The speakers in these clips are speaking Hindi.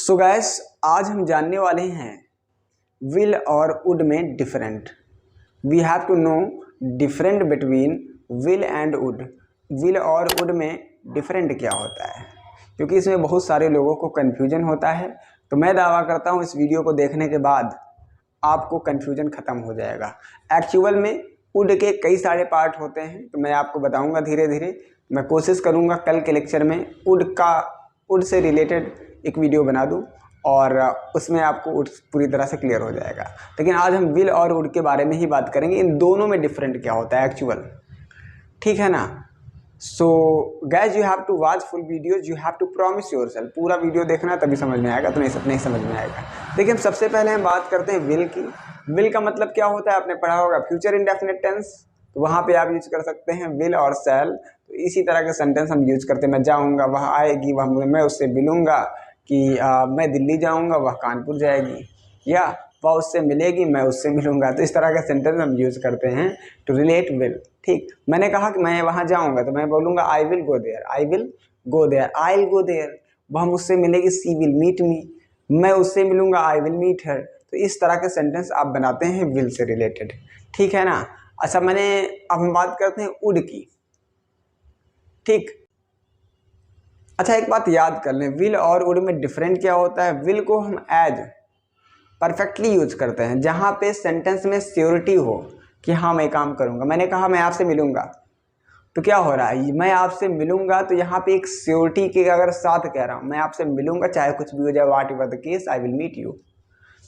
सो गैस आज हम जानने वाले हैं विल और वुड में different. We have to know different between will and would. Will और वुड में डिफरेंट क्या होता है, क्योंकि इसमें बहुत सारे लोगों को कन्फ्यूजन होता है। तो मैं दावा करता हूँ इस वीडियो को देखने के बाद आपको कन्फ्यूजन ख़त्म हो जाएगा। एक्चुअल में वुड के कई सारे पार्ट होते हैं, तो मैं आपको बताऊंगा धीरे धीरे। मैं कोशिश करूंगा कल के लेक्चर में वुड से रिलेटेड एक वीडियो बना दूं और उसमें आपको वुड पूरी तरह से क्लियर हो जाएगा। लेकिन आज हम विल और वुड के बारे में ही बात करेंगे, इन दोनों में डिफरेंट क्या होता है एक्चुअल, ठीक है ना। So guys you have to watch full videos, you have to promise yourself. पूरा वीडियो देखना तभी समझ में आएगा, तो नहीं समझ में आएगा। देखिए सबसे पहले हम बात करते हैं विल की। विल का मतलब क्या होता है, आपने पढ़ा होगा फ्यूचर इंडेफिनिट टेंस, तो वहाँ पे आप यूज कर सकते हैं विल और शैल। तो इसी तरह के सेंटेंस हम यूज करते हैं। मैं जाऊँगा, वह आएगी, वह मैं उससे मिलूँगा, कि मैं दिल्ली जाऊँगा, वह कानपुर जाएगी, या वह उससे मिलेगी, मैं उससे मिलूँगा। तो इस तरह का सेंटेंस हम यूज करते हैं टू रिलेट विल। ठीक, मैंने कहा कि मैं वहाँ जाऊँगा, तो मैं बोलूँगा I will go there, I will go there, I will go there. वह मुझसे मिलेगी, सी विल मीट मी, मैं उससे मिलूँगा, आई विल मीट हर। तो इस तरह के सेंटेंस आप बनाते हैं विल से रिलेटेड, ठीक है ना। अच्छा, अब हम बात करते हैं वुड की। ठीक, अच्छा एक बात याद कर लें, विल और वुड में डिफरेंट क्या होता है। विल को हम एज परफेक्टली यूज करते हैं जहाँ पे सेंटेंस में श्योरिटी हो कि हाँ मैं काम करूँगा। मैंने कहा मैं आपसे मिलूँगा, तो क्या हो रहा है, मैं आपसे मिलूँगा, तो यहाँ पे एक श्योरिटी के अगर साथ कह रहा हूँ मैं आपसे मिलूँगा, चाहे कुछ भी हो जाए, whatever the case, I will meet you.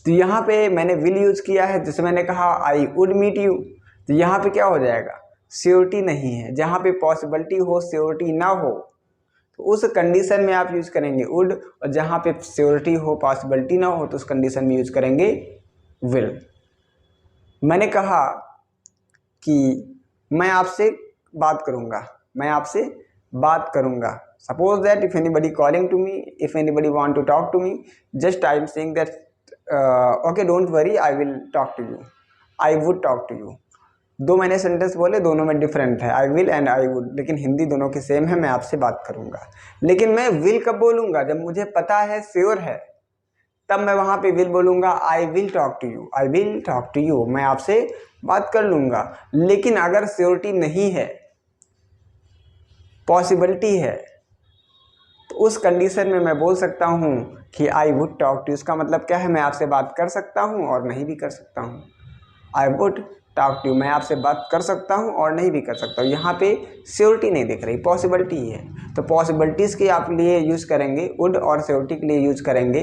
तो यहाँ पे मैंने विल यूज किया है, जैसे मैंने कहा आई वुड मीट यू, तो यहाँ पे क्या हो जाएगा, श्योरिटी नहीं है। जहाँ पे पॉसिबिलिटी हो, श्योरिटी ना हो, तो उस कंडीशन में आप यूज करेंगे वुड, और जहाँ पे श्योरिटी हो, पॉसिबिलिटी ना हो, तो उस कंडीशन में यूज करेंगे विल। मैंने कहा कि मैं आपसे बात करूँगा, मैं आपसे बात करूँगा। Suppose that if anybody calling to me, if anybody want to talk to me, just I am saying that okay don't worry, I will talk to you, I would talk to you. दो मैंने सेंटेंस बोले, दोनों में डिफरेंट है, I will and I would, लेकिन हिंदी दोनों की सेम है, मैं आपसे बात करूंगा। लेकिन मैं विल कब बोलूंगा, जब मुझे पता है, श्योर है, तब मैं वहां पे विल बोलूंगा, I will talk to you, I will talk to you, मैं आपसे बात कर लूंगा। लेकिन अगर श्योरिटी नहीं है, पॉसिबिलिटी है, तो उस कंडीशन में मैं बोल सकता हूं कि I would talk to you. इसका मतलब क्या है, मैं आपसे बात कर सकता हूं और नहीं भी कर सकता हूं। I would talk to you, मैं आपसे बात कर सकता हूं और नहीं भी कर सकता हूं। यहाँ पे श्योरिटी नहीं दिख रही, पॉसिबिलिटी ही है। तो पॉसिबिलिटीज़ के आप लिए यूज़ करेंगे वुड, और श्योरिटी के लिए यूज़ करेंगे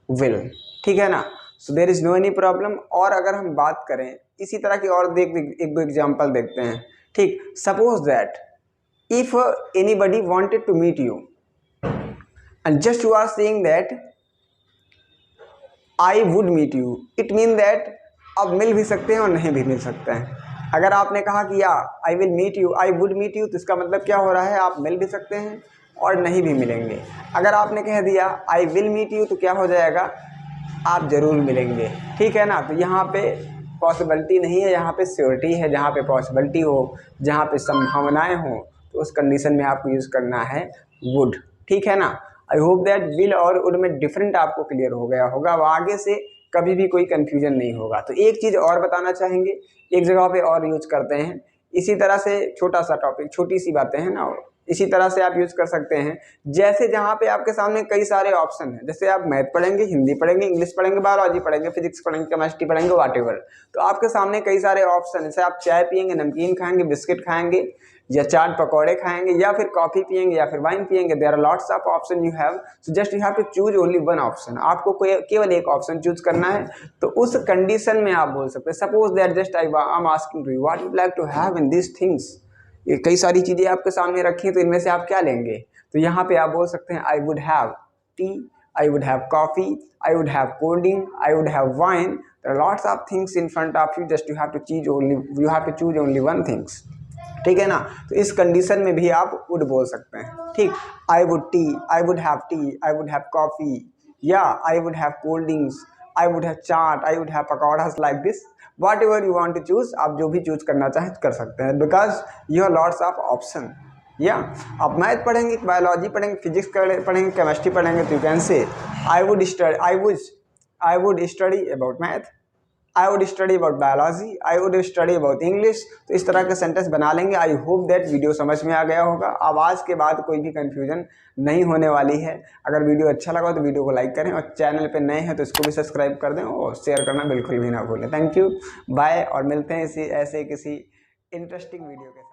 विल, ठीक है ना। So there is no any problem. और अगर हम बात करें इसी तरह की और एक दो एग्जाम्पल देखते हैं। ठीक, suppose that if anybody wanted to meet you and just you are saying that I would meet you, it mean that आप मिल भी सकते हैं और नहीं भी मिल सकते हैं। अगर आपने कहा कि या I will meet you, I would meet you, तो इसका मतलब क्या हो रहा है, आप मिल भी सकते हैं और नहीं भी मिलेंगे। अगर आपने कह दिया आई विल मीट यू, तो क्या हो जाएगा, आप ज़रूर मिलेंगे, ठीक है ना। तो यहाँ पे पॉसिबिलिटी नहीं है, यहाँ पे श्योरिटी है। जहाँ पे पॉसिबिलिटी हो, जहाँ पे संभावनाएं हो, तो उस कंडीशन में आपको यूज़ करना है वुड, ठीक है ना। आई होप दैट विल और वुड में डिफरेंट आपको क्लियर हो गया होगा, अब आगे से कभी भी कोई कन्फ्यूजन नहीं होगा। तो एक चीज़ और बताना चाहेंगे, एक जगह पे और यूज करते हैं इसी तरह से, छोटा सा टॉपिक, छोटी सी बातें हैं ना, इसी तरह से आप यूज कर सकते हैं। जैसे जहाँ पे आपके सामने कई सारे ऑप्शन हैं, जैसे आप मैथ पढ़ेंगे, हिंदी पढ़ेंगे, इंग्लिश पढ़ेंगे, बायोलॉजी पढ़ेंगे, फिजिक्स पढ़ेंगे, केमिस्ट्री पढ़ेंगे, व्हाटएवर, तो आपके सामने कई सारे ऑप्शन, जैसे आप चाय पियेंगे, नमकीन खाएंगे, बिस्किट खाएंगे, या चाट पकौड़े खाएंगे, या फिर कॉफी पियेंगे, या फिर वाइन पियेंगे, there are lots of option you have, so just you have to choose only one option. आपको केवल एक ऑप्शन चूज करना है। तो उस कंडीशन में आप बोल सकते हैं, suppose that just I am asking to you what you like to have in this things. ये कई सारी चीजें आपके सामने रखी हैं, तो इनमें से आप क्या लेंगे। तो यहाँ पे आप बोल सकते हैं I would have tea, I would have coffee, I would have cold drink, I would have wine, there are lots of things in front of you, just you have to choose only one things, ठीक है ना। तो इस कंडीशन में भी आप वुड बोल सकते हैं। ठीक, I would tea, I would have tea, I would have coffee, या I would have cold drinks, I would have chaat, I would have pakoras, like this, whatever you want to choose. आप जो भी चूज करना चाहें कर सकते हैं, because you have lots of option, या आप मैथ पढ़ेंगे, बायोलॉजी पढ़ेंगे, फिजिक्स पढ़ेंगे, केमिस्ट्री पढ़ेंगे, तो you can say I would study about math, I would study about biology, I would study about English. तो इस तरह के सेंटेंस बना लेंगे। आई होप दैट वीडियो समझ में आ गया होगा। आवाज़ के बाद कोई भी कंफ्यूजन नहीं होने वाली है। अगर वीडियो अच्छा लगा तो वीडियो को लाइक करें और चैनल पे नए हैं तो इसको भी सब्सक्राइब कर दें और शेयर करना बिल्कुल भी ना भूलें। थैंक यू, बाय, और मिलते हैं ऐसे किसी इंटरेस्टिंग वीडियो के साथ।